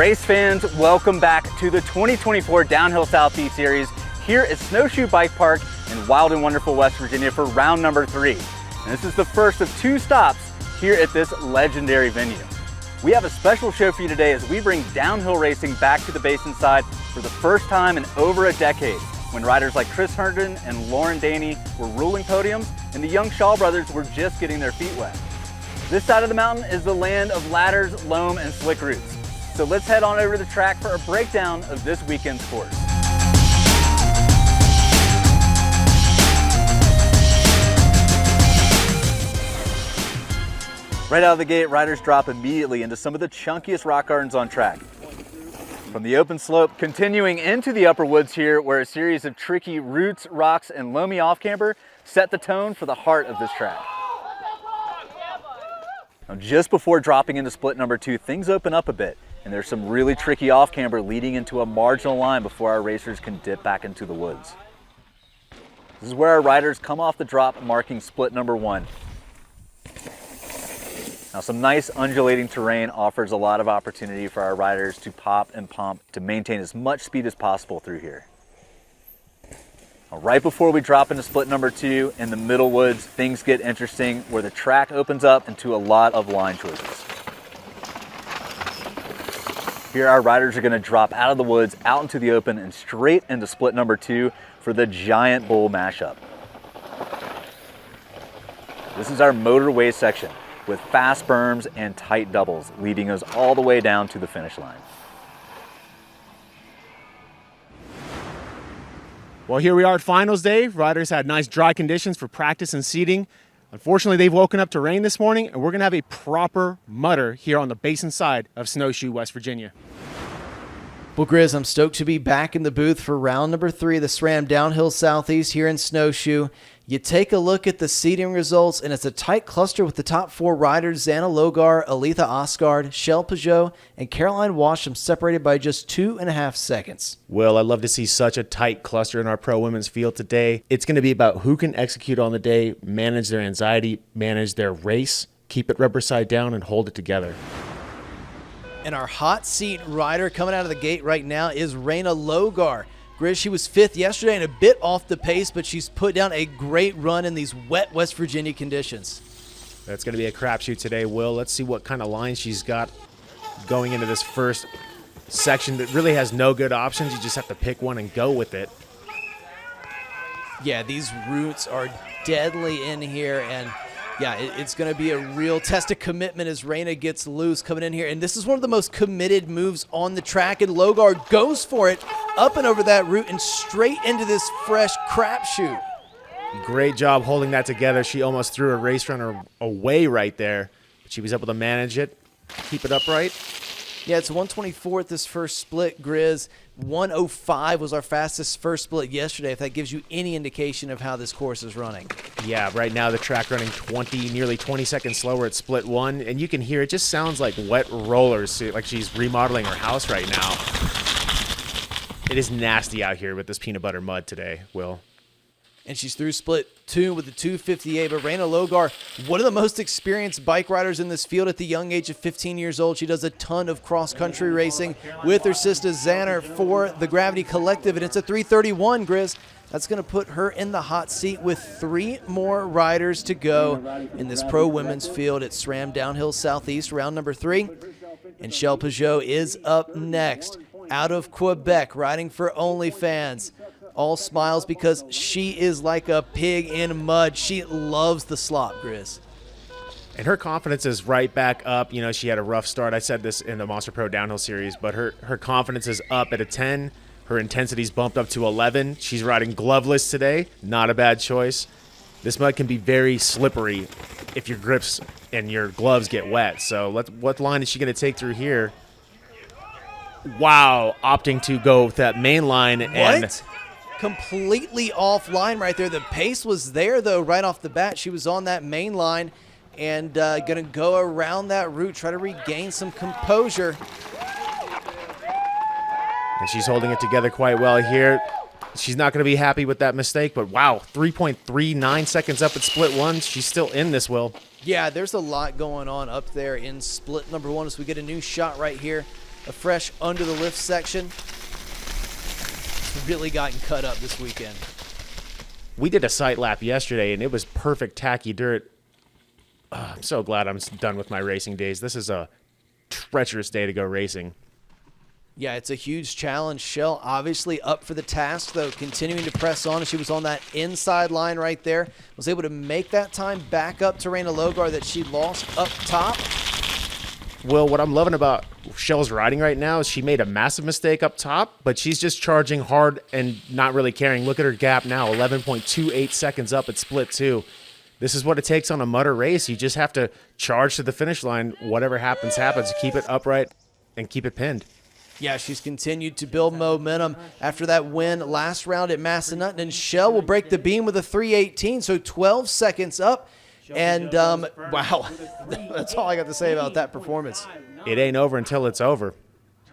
Race fans, welcome back to the 2024 Downhill Southeast Series here at Snowshoe Bike Park in wild and wonderful West Virginia for round number 3. And this is the first of 2 stops here at this legendary venue. We have a special show for you today as we bring downhill racing back to the Basin side for the first time in over a decade, when riders like Chris Herndon and Lauren Daney were ruling podiums and the young Shaw brothers were just getting their feet wet. This side of the mountain is the land of ladders, loam, and slick routes. So let's head on over to the track for a breakdown of this weekend's course. Right out of the gate, riders drop immediately into some of the chunkiest rock gardens on track. From the open slope, continuing into the upper woods here, where a series of tricky roots, rocks, and loamy off-camber set the tone for the heart of this track. Now, just before dropping into split number 2, things open up a bit, and there's some really tricky off-camber leading into a marginal line before our racers can dip back into the woods. This is where our riders come off the drop, marking split number 1. Now, some nice undulating terrain offers a lot of opportunity for our riders to pop and pump to maintain as much speed as possible through here. Now, right before we drop into split number 2 in the middle woods, things get interesting where the track opens up into a lot of line choices. Here our riders are going to drop out of the woods, out into the open, and straight into split number 2 for the giant bull mashup. This is our motorway section, with fast berms and tight doubles, leading us all the way down to the finish line. Well, here we are at finals day. Riders had nice dry conditions for practice and seating. Unfortunately, they've woken up to rain this morning, and we're gonna have a proper mutter here on the Basin side of Snowshoe, West Virginia. Well, Grizz, I'm stoked to be back in the booth for round number 3 of the SRAM Downhill Southeast here in Snowshoe. You take a look at the seeding results, and it's a tight cluster with the top 4 riders, Xana Logar, Aletha Osgard, Shell Peugeot, and Caroline Washam separated by just 2.5 seconds. Well, I'd love to see such a tight cluster in our pro women's field today. It's going to be about who can execute on the day, manage their anxiety, manage their race, keep it rubber side down, and hold it together. And our hot seat rider coming out of the gate right now is Xana Logar. Grizz, she was 5th yesterday and a bit off the pace, but she's put down a great run in these wet West Virginia conditions. That's going to be a crapshoot today, Will. Let's see what kind of line she's got going into this first section that really has no good options. You just have to pick one and go with it. Yeah, these roots are deadly in here, and yeah, it's going to be a real test of commitment as Xana gets loose coming in here. And this is one of the most committed moves on the track, and Logar goes for it up and over that route and straight into this fresh crapshoot. Great job holding that together. She almost threw a race runner away right there, but she was able to manage it, keep it upright. Yeah, it's 124 at this first split, Grizz. 105 was our fastest first split yesterday, if that gives you any indication of how this course is running. Yeah, right now the track running nearly 20 seconds slower at split 1, and you can hear it just sounds like wet rollers, like she's remodeling her house right now. It is nasty out here with this peanut butter mud today, Will. And she's through split 2 with the 258. But Xana Logar, one of the most experienced bike riders in this field at the young age of 15 years old. She does a ton of cross-country racing with her sister Xana for the Gravity Collective, and it's a 3:31, Grizz. That's going to put her in the hot seat with 3 more riders to go in this pro women's field at SRAM Downhill Southeast, round number 3. And Shell Peugeot is up next, out of Quebec, riding for OnlyFans. All smiles because she is like a pig in mud. She loves the slop, Grizz. And her confidence is right back up. You know, she had a rough start. I said this in the Monster Pro Downhill Series, but her confidence is up at a 10. Her intensity's bumped up to 11. She's riding gloveless today. Not a bad choice. This mud can be very slippery if your grips and your gloves get wet. So what line is she going to take through here? Wow, opting to go with that main line. What? Completely offline right there. The pace was there, though, right off the bat. She was on that main line and going to go around that route, try to regain some composure. And she's holding it together quite well here. She's not going to be happy with that mistake, but wow, 3.39 seconds up at split 1. She's still in this, Will. Yeah, there's a lot going on up there in split number 1 as we get a new shot right here a fresh under the lift section. It's really gotten cut up this weekend. We did a sight lap yesterday, and it was perfect tacky dirt. I'm so glad I'm done with my racing days. This is a treacherous day to go racing. Yeah, it's a huge challenge. Shell obviously up for the task, though, continuing to press on. She was on that inside line right there. Was able to make that time back up to Raina Logar that she lost up top. Will, what I'm loving about Shell's riding right now is she made a massive mistake up top, but she's just charging hard and not really caring. Look at her gap now, 11.28 seconds up at split 2. This is what it takes on a mudder race. You just have to charge to the finish line. Whatever happens, happens. Keep it upright and keep it pinned. Yeah, she's continued to build momentum after that win last round at Massanutten, and Shell will break the beam with a 3:18, so 12 seconds up. And, wow, that's all I got to say about that performance. It ain't over until it's over.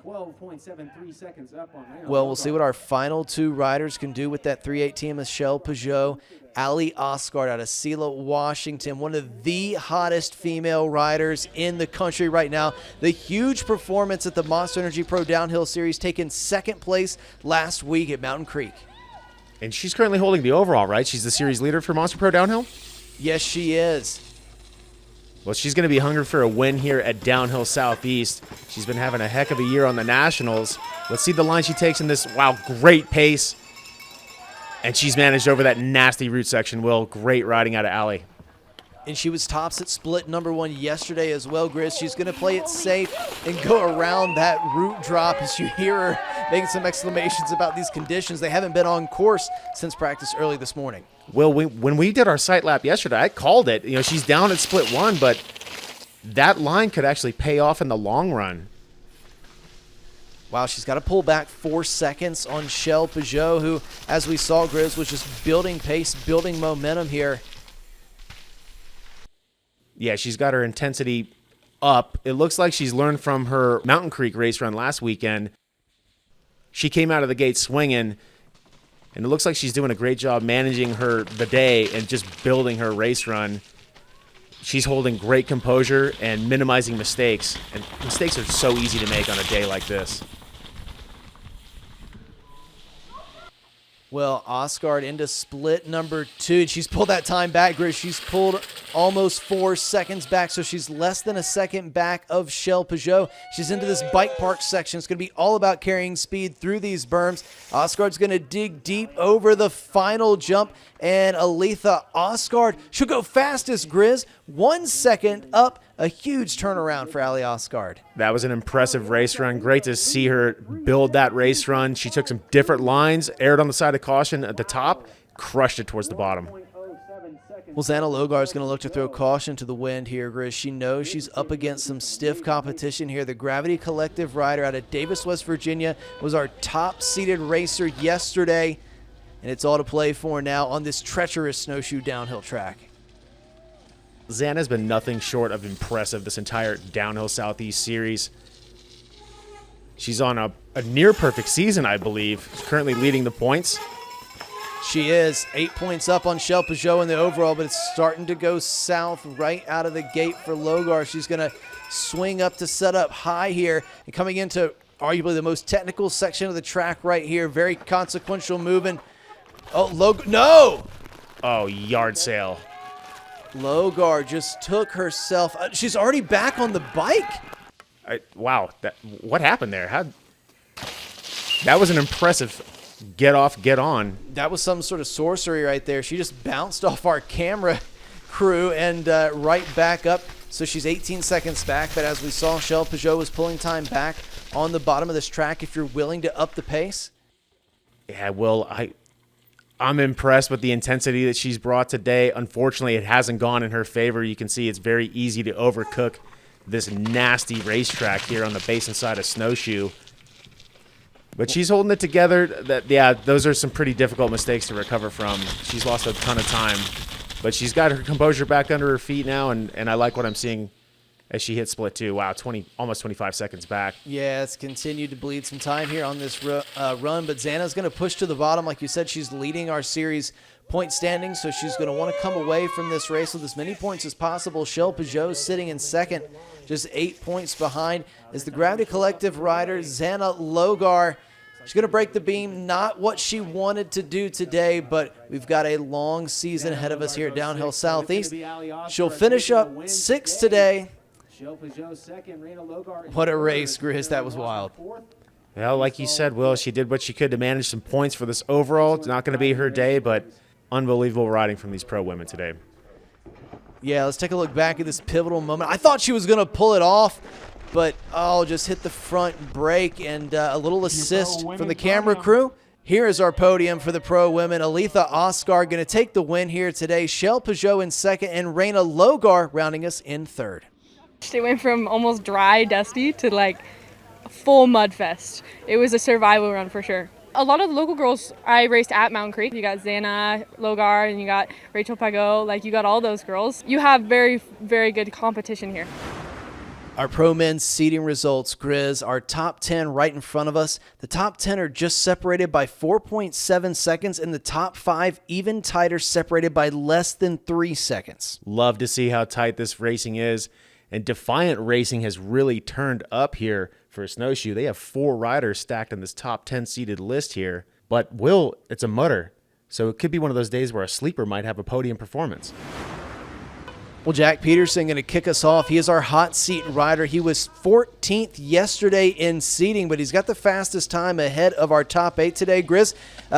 12.73 seconds up on Raina. Well, we'll see what our final two riders can do with that 3:18. Michelle Peugeot, Ali Osgard out of Selah, Washington, one of the hottest female riders in the country right now. The huge performance at the Monster Energy Pro Downhill Series, taking second place last week at Mountain Creek. And she's currently holding the overall, right? She's the series leader for Monster Pro Downhill? Yes, she is. Well, she's going to be hungry for a win here at Downhill Southeast. She's been having a heck of a year on the Nationals. Let's see the line she takes in this. Wow, great pace. And she's managed over that nasty root section, Will. Great riding out of Allie. And she was tops at split number 1 yesterday as well, Grizz. She's going to play it safe and go around that root drop as you hear her making some exclamations about these conditions. They haven't been on course since practice early this morning. Will, when we did our sight lap yesterday, I called it. You know, she's down at split 1, but that line could actually pay off in the long run. Wow, she's got to pull back 4 seconds on Shell Peugeot, who, as we saw, Grizz, was just building pace, building momentum here. Yeah, she's got her intensity up. It looks like she's learned from her Mountain Creek race run last weekend. She came out of the gate swinging, and it looks like she's doing a great job managing the day and just building her race run. She's holding great composure and minimizing mistakes, and mistakes are so easy to make on a day like this. Well, Osgard into split number 2. She's pulled that time back, Grizz. She's pulled almost 4 seconds back, so she's less than a second back of Shell Peugeot. She's into this bike park section. It's going to be all about carrying speed through these berms. Osgard's going to dig deep over the final jump, and Aletha Osgard, she'll go fastest, Grizz. 1 second up, a huge turnaround for Ali Osgard. That was an impressive race run. Great to see her build that race run. She took some different lines, aired on the side of caution at the top, crushed it towards the bottom. Well, Xana Logar is going to look to throw caution to the wind here, Grizz. She knows she's up against some stiff competition here. The Gravity Collective rider out of Davis, West Virginia, was our top-seeded racer yesterday, and it's all to play for now on this treacherous snowshoe downhill track. Xana's been nothing short of impressive this entire Downhill Southeast series. She's on a near-perfect season, I believe. She's currently leading the points. She is 8 points up on Shell Peugeot in the overall, but it's starting to go south right out of the gate for Logar. She's going to swing up to set up high here and coming into arguably the most technical section of the track right here. Very consequential moving. Oh, Logar, no! Oh, yard sale. Logar just took herself. She's already back on the bike. Wow, what happened there? That was an impressive get off, get on. That was some sort of sorcery right there. She just bounced off our camera crew and right back up. So she's 18 seconds back, but as we saw, Shell Peugeot was pulling time back on the bottom of this track if you're willing to up the pace. Yeah, well, I'm impressed with the intensity that she's brought today. Unfortunately, it hasn't gone in her favor. You can see it's very easy to overcook this nasty racetrack here on the Basin side of Snowshoe. But she's holding it together. Those are some pretty difficult mistakes to recover from. She's lost a ton of time. But she's got her composure back under her feet now, and I like what I'm seeing as she hit split 2. Wow, almost 25 seconds back. Yeah, it's continued to bleed some time here on this run, but Xana's going to push to the bottom. Like you said, she's leading our series point standing, so she's going to want to come away from this race with as many points as possible. Shell Peugeot sitting in second, just 8 points behind, is the Gravity Collective rider, Xana Logar. She's going to break the beam, not what she wanted to do today, but we've got a long season ahead of us here at Downhill Southeast. She'll finish up 6th today. What a race, Grizz. That was wild. Well, like you said, Will, she did what she could to manage some points for this overall. It's not going to be her day, but unbelievable riding from these pro women today. Yeah, let's take a look back at this pivotal moment. I thought she was going to pull it off, but, just hit the front brake, and a little assist from the camera crew. Here is our podium for the pro women. Aletha Oscar going to take the win here today. Shell Peugeot in second, and Raina Logar rounding us in third. It went from almost dry, dusty to like full mud fest. It was a survival run for sure. A lot of the local girls I raced at Mountain Creek. You got Xana Logar and you got Rachel Pagot. Like you got all those girls. You have very, very good competition here. Our pro men's seeding results, Grizz, our top 10 right in front of us. The top 10 are just separated by 4.7 seconds, and the top 5 even tighter, separated by less than 3 seconds. Love to see how tight this racing is. And Defiant Racing has really turned up here for Snowshoe. They have 4 riders stacked in this top 10 seeded list here. But Will, it's a mutter. So it could be one of those days where a sleeper might have a podium performance. Well, Jack Peterson going to kick us off. He is our hot seat rider. He was 14th yesterday in seeding, but he's got the fastest time ahead of our top 8 today. Grizz,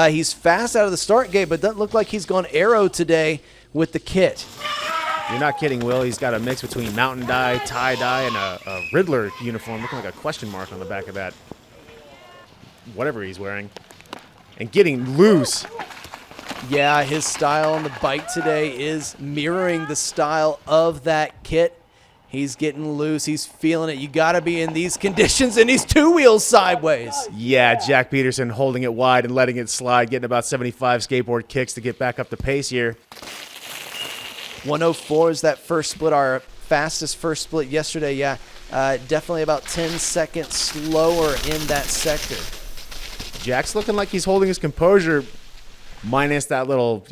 he's fast out of the start gate, but doesn't look like he's gone aero today with the kit. You're not kidding, Will. He's got a mix between mountain dye, tie-dye, and a Riddler uniform looking like a question mark on the back of that. Whatever he's wearing. And getting loose. Yeah, his style on the bike today is mirroring the style of that kit. He's getting loose. He's feeling it. You got to be in these conditions, and he's 2 wheels sideways. Yeah, Jack Peterson holding it wide and letting it slide, getting about 75 skateboard kicks to get back up the pace here. 104 is that first split, our fastest first split yesterday. Yeah, definitely about 10 seconds slower in that sector. Jack's looking like he's holding his composure, minus that little,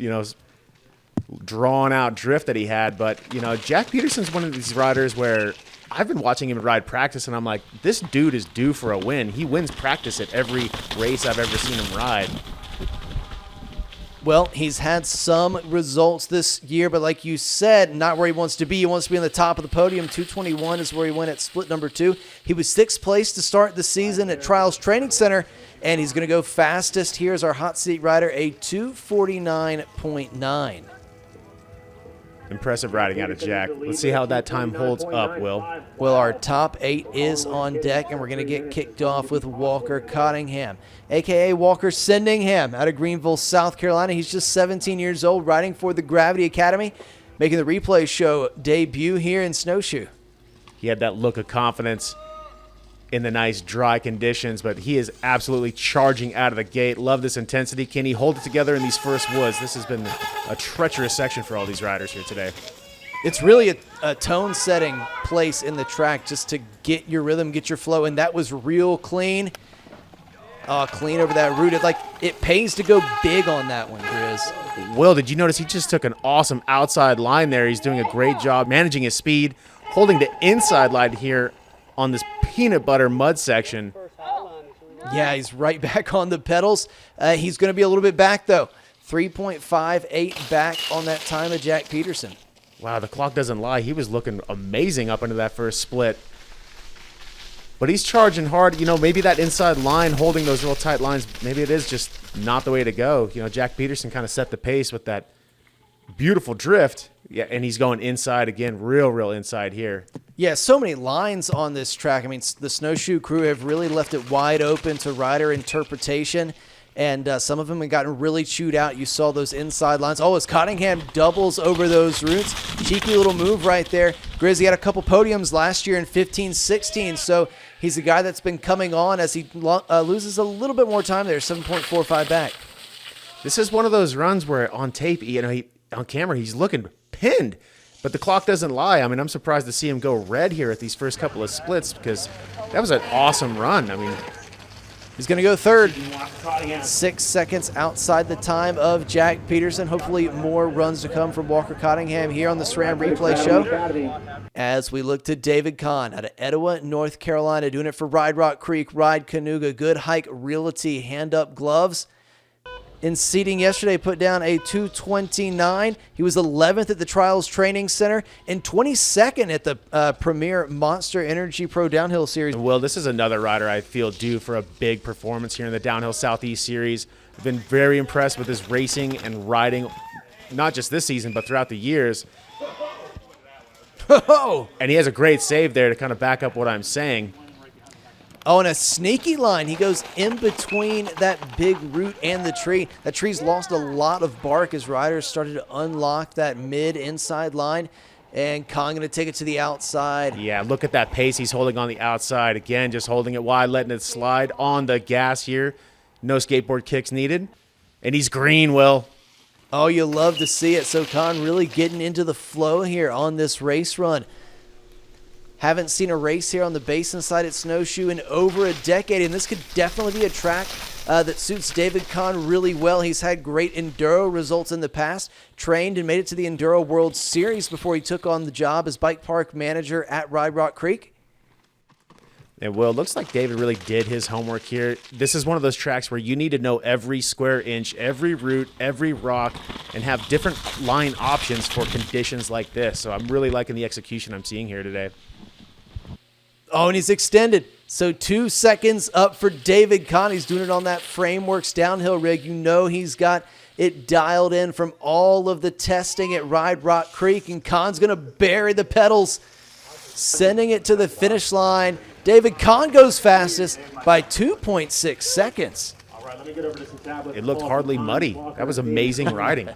drawn out drift that he had. But, Jack Peterson's one of these riders where I've been watching him ride practice, and I'm like, this dude is due for a win. He wins practice at every race I've ever seen him ride. Well, he's had some results this year, but like you said, not where he wants to be. He wants to be on the top of the podium. 221 is where he went at split number 2. He was 6th place to start the season at Trials Training Center, and he's going to go fastest. Here's our hot seat rider, a 249.9. Impressive riding out of Jack. Let's see how that time holds up, Will. Well, our top 8 is on deck, and we're going to get kicked off with Walker Cottingham, a.k.a. Walker Sendingham, out of Greenville, South Carolina. He's just 17 years old, riding for the Gravity Academy, making the replay show debut here in Snowshoe. He had that look of confidence in the nice dry conditions, but he is absolutely charging out of the gate. Love this intensity. Can he hold it together in these first woods? This has been a treacherous section for all these riders here today. It's really a tone-setting place in the track just to get your rhythm, get your flow, and that was real clean. Clean over that root. It pays to go big on that one, Grizz. Will, did you notice he just took an awesome outside line there? He's doing a great job managing his speed, holding the inside line here on this peanut butter mud section. Yeah, he's right back on the pedals. He's going to be a little bit back, though. 3.58 back on that time of Jack Peterson. Wow, the clock doesn't lie. He was looking amazing up into that first split. But he's charging hard. Maybe that inside line, holding those real tight lines, maybe it is just not the way to go. Jack Peterson kind of set the pace with that beautiful drift. Yeah, and he's going inside again, real inside here. Yeah, so many lines on this track. I mean, the Snowshoe crew have really left it wide open to rider interpretation, and some of them have gotten really chewed out. You saw those inside lines. Oh, as Cottingham doubles over those roots. Cheeky little move right there. Grizzy had a couple podiums last year in 15-16, so he's a guy that's been coming on as he loses a little bit more time there, 7.45 back. This is one of those runs where on tape, on camera, he's looking pinned. But the clock doesn't lie. I mean, I'm surprised to see him go red here at these first couple of splits because that was an awesome run. I mean, he's going to go third. 6 seconds outside the time of Jack Peterson. Hopefully more runs to come from Walker Cottingham here on the SRAM Replay Show. As we look to David Kahn out of Etowah, North Carolina, doing it for Ride Rock Creek, Ride Canuga, Good Hike Realty, Hand Up Gloves. In seating yesterday, put down a 2:29. He was 11th at the Trials Training Center and 22nd at the Premier Monster Energy Pro Downhill Series. Well, this is another rider I feel due for a big performance here in the Downhill Southeast Series. I've been very impressed with his racing and riding, not just this season, but throughout the years. And he has a great save there to kind of back up what I'm saying. Oh, and a sneaky line. He goes in between that big root and the tree. That tree's lost a lot of bark as riders started to unlock that mid-inside line. And Kahn going to take it to the outside. Yeah, look at that pace he's holding on the outside. Again, just holding it wide, letting it slide on the gas here. No skateboard kicks needed. And he's green, Will. Oh, you love to see it. So Kahn really getting into the flow here on this race run. Haven't seen a race here on the Basin side at Snowshoe in over a decade, and this could definitely be a track that suits David Kahn really well. He's had great enduro results in the past, trained and made it to the Enduro World Series before he took on the job as bike park manager at Ride Rock Creek. And Will, looks like David really did his homework here. This is one of those tracks where you need to know every square inch, every route, every rock, and have different line options for conditions like this. So I'm really liking the execution I'm seeing here today. Oh, and he's extended. So 2 seconds up for David Kahn. He's doing it on that Frameworks downhill rig. You know he's got it dialed in from all of the testing at Ride Rock Creek, and Kahn's going to bury the pedals, sending it to the finish line. David Kahn goes fastest by 2.6 seconds. It looked hardly muddy. That was amazing riding.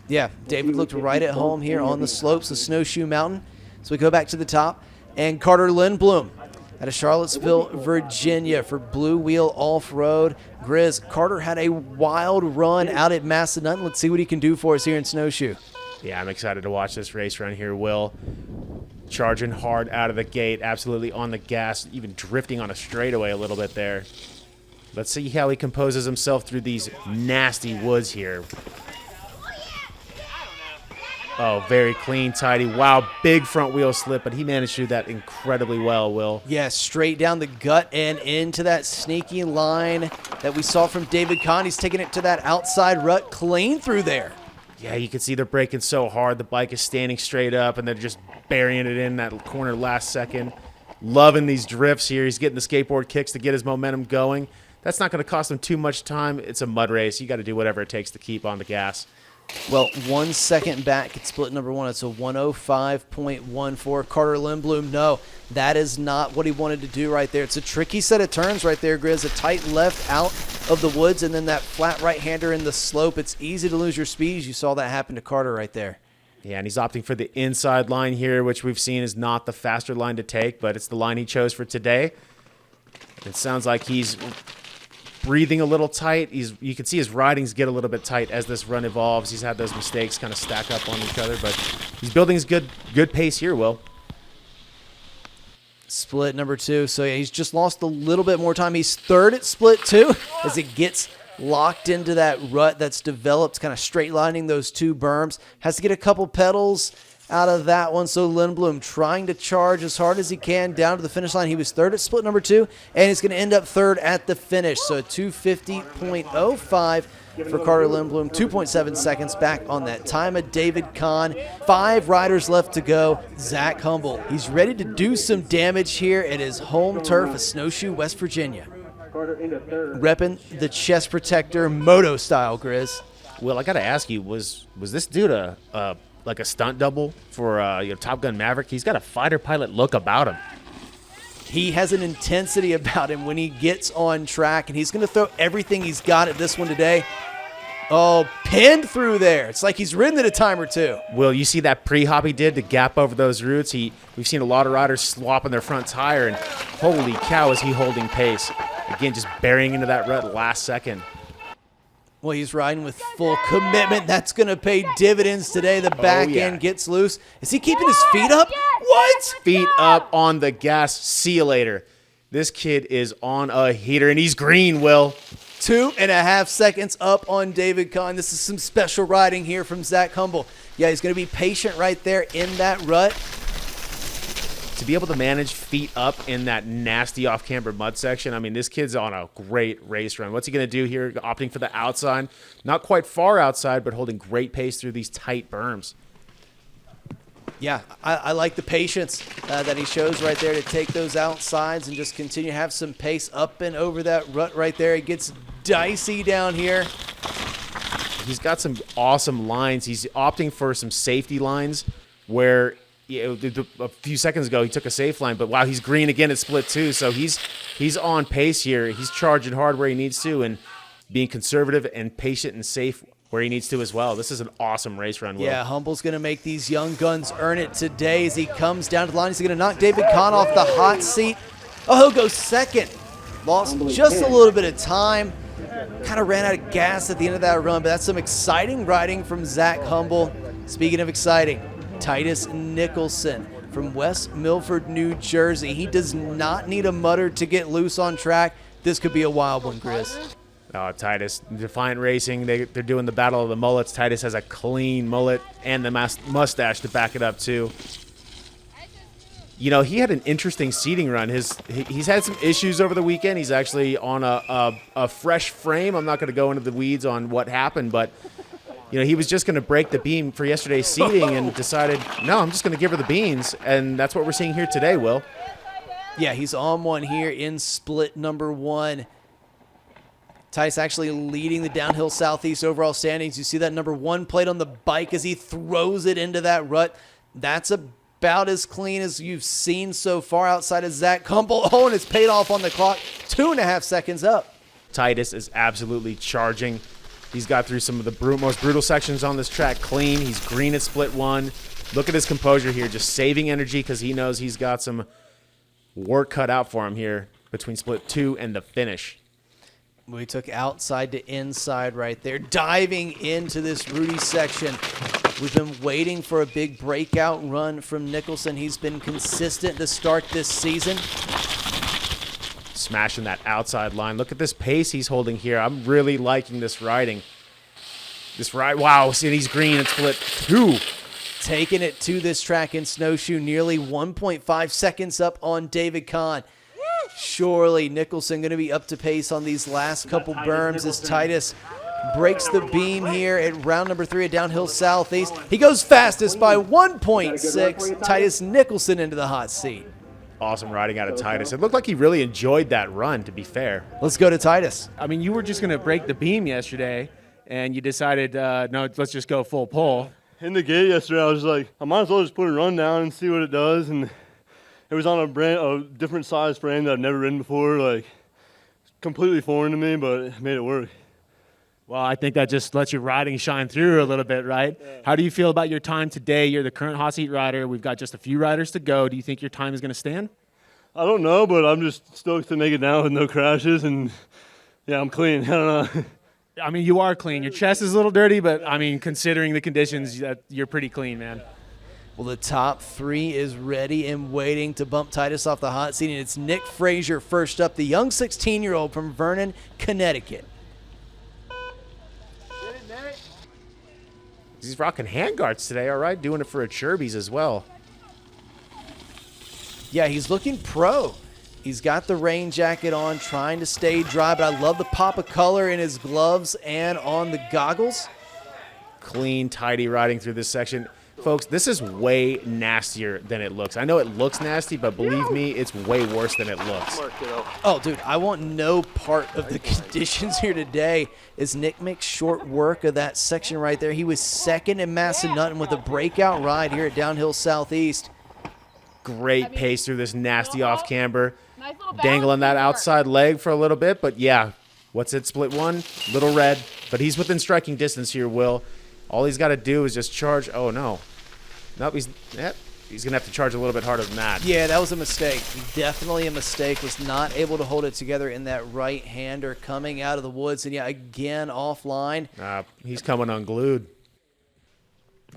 Yeah, David looked right at home here on the slopes of Snowshoe Mountain. So we go back to the top, and Carter Lindblom out of Charlottesville, Virginia for Blue Wheel Off-Road. Grizz, Carter had a wild run out at Macedon. Let's see what he can do for us here in Snowshoe. Yeah, I'm excited to watch this race run here, Will. Charging hard out of the gate, absolutely on the gas, even drifting on a straightaway a little bit there. Let's see how he composes himself through these nasty woods here. Oh, very clean, tidy. Wow, big front wheel slip, but he managed to do that incredibly well, Will. Yeah, straight down the gut and into that sneaky line that we saw from David Kahn. He's taking it to that outside rut clean through there. Yeah, you can see they're braking so hard. The bike is standing straight up, and they're just burying it in that corner last second. Loving these drifts here. He's getting the skateboard kicks to get his momentum going. That's not going to cost him too much time. It's a mud race. You got to do whatever it takes to keep on the gas. Well, 1 second back at split number one. It's a 105.14. Carter Lindblom, no, that is not what he wanted to do right there. It's a tricky set of turns right there, Grizz. A tight left out of the woods and then that flat right-hander in the slope. It's easy to lose your speed. You saw that happen to Carter right there. Yeah, and he's opting for the inside line here, which we've seen is not the faster line to take, but it's the line he chose for today. It sounds like he's breathing a little tight. You can see his ridings get a little bit tight as this run evolves. He's had those mistakes kind of stack up on each other, but he's building his good pace here, Will. Split number two. So yeah, he's just lost a little bit more time. He's third at split two as it gets locked into that rut that's developed, kind of straight lining those two berms. Has to get a couple pedals out of that one. So Lindblom trying to charge as hard as he can down to the finish line. He was third at split number two, and he's going to end up third at the finish. So 250.05 for Carter Lindblom, 2.7 seconds back on that time of David Kahn. 5 riders left to go. Zach Humble, he's ready to do some damage here at his home turf of Snowshoe, West Virginia. Repping the chest protector moto style, Grizz. Will, I got to ask you, was this dude like a stunt double for Top Gun Maverick? He's got a fighter pilot look about him. He has an intensity about him when he gets on track, and he's going to throw everything he's got at this one today. Oh, pinned through there. It's like he's ridden it a time or two. Will, you see that pre-hop he did to gap over those roots? We've seen a lot of riders swapping their front tire, and holy cow, is he holding pace. Again, just burying into that rut last second. Well, he's riding with full commitment. That's going to pay dividends today. The back end gets loose. Is he keeping his feet up? What? Feet up on the gas. See you later. This kid is on a heater, and he's green, Will. 2.5 seconds up on David Kahn. This is some special riding here from Zach Humble. Yeah, he's going to be patient right there in that rut. To be able to manage feet up in that nasty off-camber mud section, I mean, this kid's on a great race run. What's he going to do here? Opting for the outside. Not quite far outside, but holding great pace through these tight berms. Yeah, I like the patience that he shows right there to take those outsides and just continue to have some pace up and over that rut right there. It gets dicey down here. He's got some awesome lines. He's opting for some safety lines where a few seconds ago he took a safe line, but wow, he's green again at split 2, so he's on pace here. He's charging hard where he needs to and being conservative and patient and safe where he needs to as well. This is an awesome race run, Will. Yeah, Humble's going to make these young guns earn it today as he comes down to the line. He's going to knock David Kahn off the hot seat. Oh, he'll go second. Lost just a little bit of time. Kind of ran out of gas at the end of that run, but that's some exciting riding from Zach Humble. Speaking of exciting, Titus Nicholson from West Milford, New Jersey. He does not need a mutter to get loose on track. This could be a wild one, Chris. Titus, Defiant Racing, they're doing the battle of the mullets. Titus has a clean mullet and the mustache to back it up, too. You know, he had an interesting seating run. He's had some issues over the weekend. He's actually on a fresh frame. I'm not going to go into the weeds on what happened, but you know, he was just going to break the beam for yesterday's seating and decided, no, I'm just going to give her the beans, and that's what we're seeing here today, Will. Yeah, he's on one here in split number 1. Tice actually leading the downhill southeast overall standings. You see that number 1 plate on the bike as he throws it into that rut. That's about as clean as you've seen so far outside of Zach Humble. Oh, and it's paid off on the clock. 2.5 seconds up. Titus is absolutely charging. He's got through some of the most brutal sections on this track clean. He's green at split 1. Look at his composure here, just saving energy because he knows he's got some work cut out for him here between split 2 and the finish. We took outside to inside right there, diving into this Rooty section. We've been waiting for a big breakout run from Nicholson. He's been consistent to start this season. Smashing that outside line. Look at this pace he's holding here. I'm really liking this riding. Wow, see, he's green at split 2. Taking it to this track in Snowshoe, nearly 1.5 seconds up on David Kahn. Surely Nicholson going to be up to pace on these last couple berms as Titus breaks the beam here at round number 3 at downhill southeast. He goes fastest by 1.6. Titus Nicholson into the hot seat. Awesome riding out of Titus. It looked like he really enjoyed that run, to be fair. Let's go to Titus. I mean, you were just going to break the beam yesterday, and you decided, no, let's just go full pull. In the gate yesterday, I was like, I might as well just put a run down and see what it does. And it was on a different size frame that I've never ridden before, like completely foreign to me, but it made it work. Well, I think that just lets your riding shine through a little bit, right? Yeah. How do you feel about your time today? You're the current hot seat rider. We've got just a few riders to go. Do you think your time is going to stand? I don't know, but I'm just stoked to make it down with no crashes, and yeah, I'm clean. I don't know. I mean, you are clean. Your chest is a little dirty, but I mean, considering the conditions, you're pretty clean, man. Well, the top 3 is ready and waiting to bump Titus off the hot seat, and it's Nick Frazier first up, the young 16-year-old from Vernon, Connecticut. He's rocking handguards today, all right? Doing it for a Chirby's as well. Yeah, he's looking pro. He's got the rain jacket on, trying to stay dry, but I love the pop of color in his gloves and on the goggles. Clean, tidy riding through this section. Folks, this is way nastier than it looks. I know it looks nasty, but believe me, it's way worse than it looks. Oh, dude, I want no part of the conditions here today as Nick makes short work of that section right there. He was second in Massanutten with a breakout ride here at Downhill Southeast. Great pace through this nasty off-camber. Dangling that outside leg for a little bit, but yeah, what's it, split 1? Little red, but he's within striking distance here, Will. All he's got to do is just charge. Oh, no. Nope, he's going to have to charge a little bit harder than that. Yeah, that was a mistake. Definitely a mistake. Was not able to hold it together in that right-hander coming out of the woods. And, yeah, again, offline. He's coming unglued.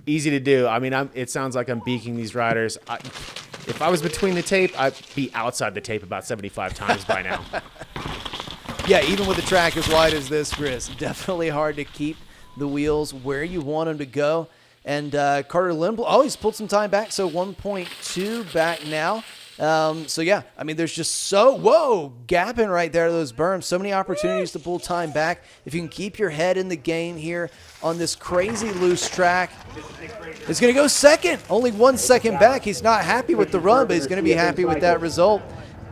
Easy to do. I mean, it sounds like I'm beaking these riders. If I was between the tape, I'd be outside the tape about 75 times by now. Yeah, even with the track as wide as this, Chris, definitely hard to keep the wheels where you want them to go. And Carter Lindblom, he's pulled some time back, so 1.2 back now. So, yeah, I mean, there's just gapping right there, those berms. So many opportunities to pull time back. If you can keep your head in the game here on this crazy loose track, he's going to go second. Only 1 second back. He's not happy with the run, but he's going to be happy with that result.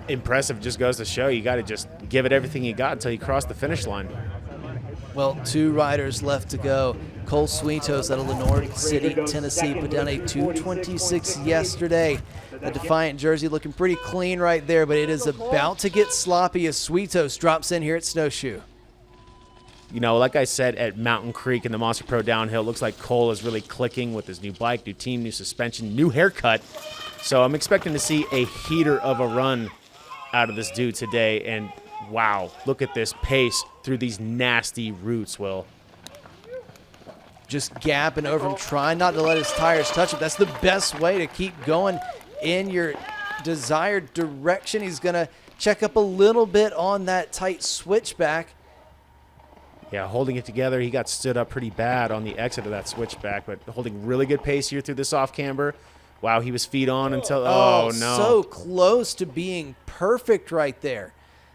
Impressive. Just goes to show you got to just give it everything you got until you cross the finish line. Well, 2 riders left to go. Cole Sweetos out of Lenore City, Tennessee, put down a 2:26 yesterday. The Defiant jersey looking pretty clean right there, but it is about to get sloppy as Sweetos drops in here at Snowshoe. You know, like I said, at Mountain Creek in the Monster Pro Downhill, looks like Cole is really clicking with his new bike, new team, new suspension, new haircut. So I'm expecting to see a heater of a run out of this dude today. And wow, look at this pace through these nasty roots, Will. Just gapping over him, trying not to let his tires touch him. That's the best way to keep going in your desired direction. He's going to check up a little bit on that tight switchback. Yeah, holding it together. He got stood up pretty bad on the exit of that switchback, but holding really good pace here through the soft camber. Wow, he was feet on until, oh no. So close to being perfect right there.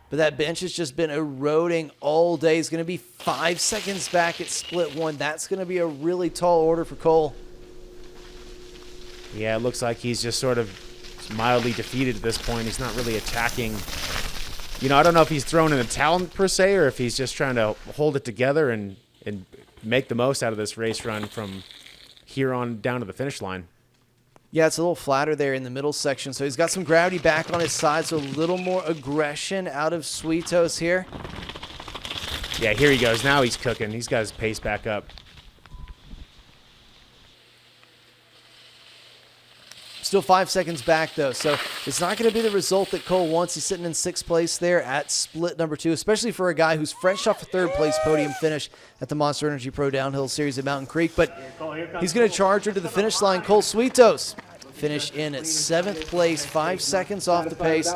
But that bench has just been eroding all day. He's going to be 5 seconds back at split 1. That's going to be a really tall order for Cole. Yeah, it looks like he's just sort of mildly defeated at this point. He's not really attacking. You know, I don't know if he's thrown in a talent per se or if he's just trying to hold it together and make the most out of this race run from here on down to the finish line. Yeah, it's a little flatter there in the middle section, so he's got some gravity back on his side, so a little more aggression out of Sweetos here. Yeah, here he goes. Now he's cooking. He's got his pace back up. Still 5 seconds back, though, so it's not going to be the result that Cole wants. He's sitting in 6th place there at split number 2, especially for a guy who's fresh off a 3rd place podium finish at the Monster Energy Pro Downhill Series at Mountain Creek. But he's going to charge her to the finish line. Cole Sweetos finish in at 7th place, 5 seconds off the pace.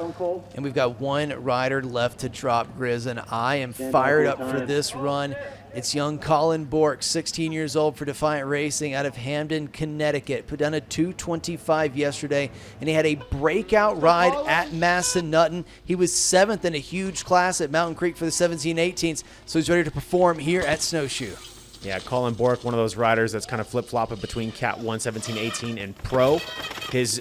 And we've got 1 rider left to drop, Grizz, and I am fired up for this run. It's young Colin Bork, 16 years old for Defiant Racing out of Hamden, Connecticut. Put down a 2:25 yesterday, and he had a breakout ride at Massanutten. He was 7th in a huge class at Mountain Creek for the 17-18s, so he's ready to perform here at Snowshoe. Yeah, Colin Bork, one of those riders that's kind of flip-flopping between Cat 1, 17-18, and Pro. His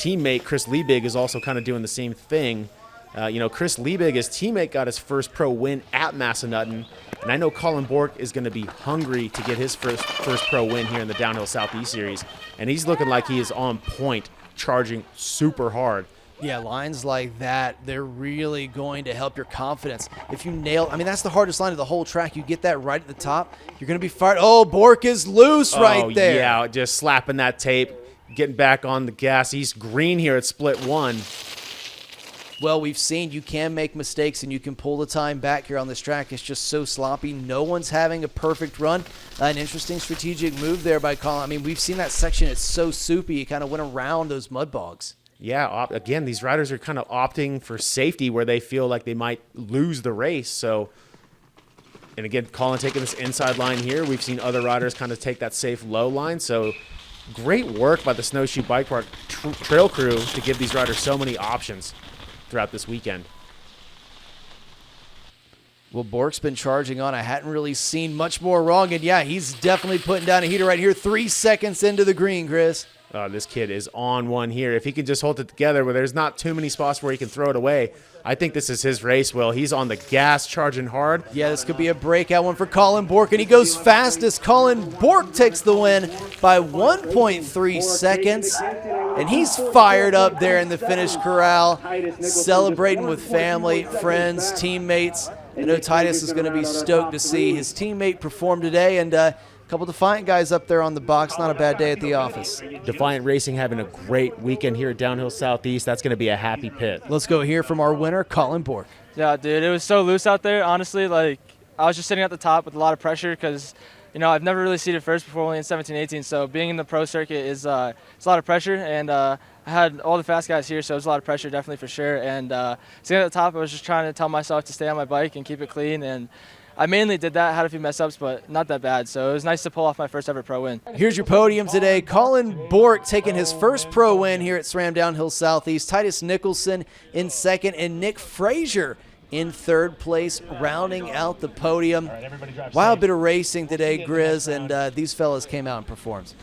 teammate, Chris Liebig, is also kind of doing the same thing. You know, Chris Liebig, his teammate, got his first pro win at Massanutten, and I know Colin Bork is going to be hungry to get his first pro win here in the Downhill Southeast Series, and he's looking like he is on point, charging super hard. Yeah, lines like that, they're really going to help your confidence. If you nail, I mean, that's the hardest line of the whole track. You get that right at the top, you're going to be fired. Oh, Bork is loose right there. Yeah, just slapping that tape, getting back on the gas. He's green here at split 1. Well, we've seen you can make mistakes and you can pull the time back here on this track. It's just so sloppy. No one's having a perfect run. An interesting strategic move there by Colin. I mean, we've seen that section. It's so soupy. It kind of went around those mud bogs. Yeah, again, these riders are kind of opting for safety where they feel like they might lose the race. So, and again, Colin taking this inside line here. We've seen other riders kind of take that safe low line. So, great work by the Snowshoe Bike Park trail crew to give these riders so many options throughout this weekend. Well, Bork's been charging on. I hadn't really seen much more wrong. And yeah, he's definitely putting down a heater right here. 3 seconds into the green, Chris. This kid is on one here. If he can just hold it together where there's not too many spots where he can throw it away, I think this is his race, Will. He's on the gas, charging hard. Yeah, this could be a breakout one for Colin Bork, and he goes fastest. Colin Bork takes the win by 1.3 seconds, and he's fired up there in the finish corral, celebrating with family, friends, teammates. I know Titus is going to be stoked to see his teammate perform today, and a couple Defiant guys up there on the box. Not a bad day at the office. Defiant Racing having a great weekend here at Downhill Southeast. That's going to be a happy pit. Let's go hear from our winner, Colin Bork. Yeah, dude, it was so loose out there. Honestly, like, I was just sitting at the top with a lot of pressure because, you know, I've never really seated first before, only in 17, 18. So being in the pro circuit is it's a lot of pressure, and I had all the fast guys here, so it was a lot of pressure, definitely for sure. And sitting at the top, I was just trying to tell myself to stay on my bike and keep it clean. And I mainly did that, had a few mess ups, but not that bad. So it was nice to pull off my first ever pro win. Here's your podium today. Colin Bork taking his first pro win here at SRAM Downhill Southeast. Titus Nicholson in second, and Nick Frazier in third place, rounding out the podium. Wild bit of racing today, Grizz, and these fellas came out and performed.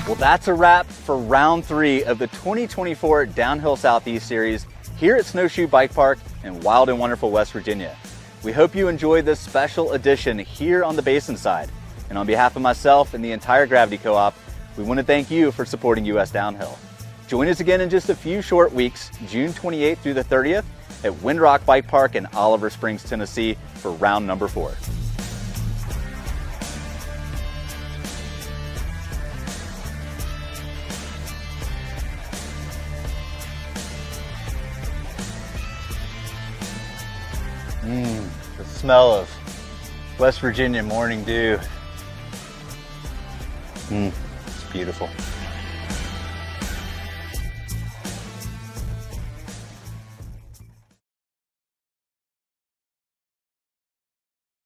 Well, that's a wrap for round 3 of the 2024 Downhill Southeast Series here at Snowshoe Bike Park in wild and wonderful West Virginia. We hope you enjoyed this special edition here on the Basin side. And on behalf of myself and the entire Gravity Co-op, we want to thank you for supporting US Downhill. Join us again in just a few short weeks, June 28th through the 30th at Windrock Bike Park in Oliver Springs, Tennessee for round number 4. The smell of West Virginia morning dew. It's beautiful.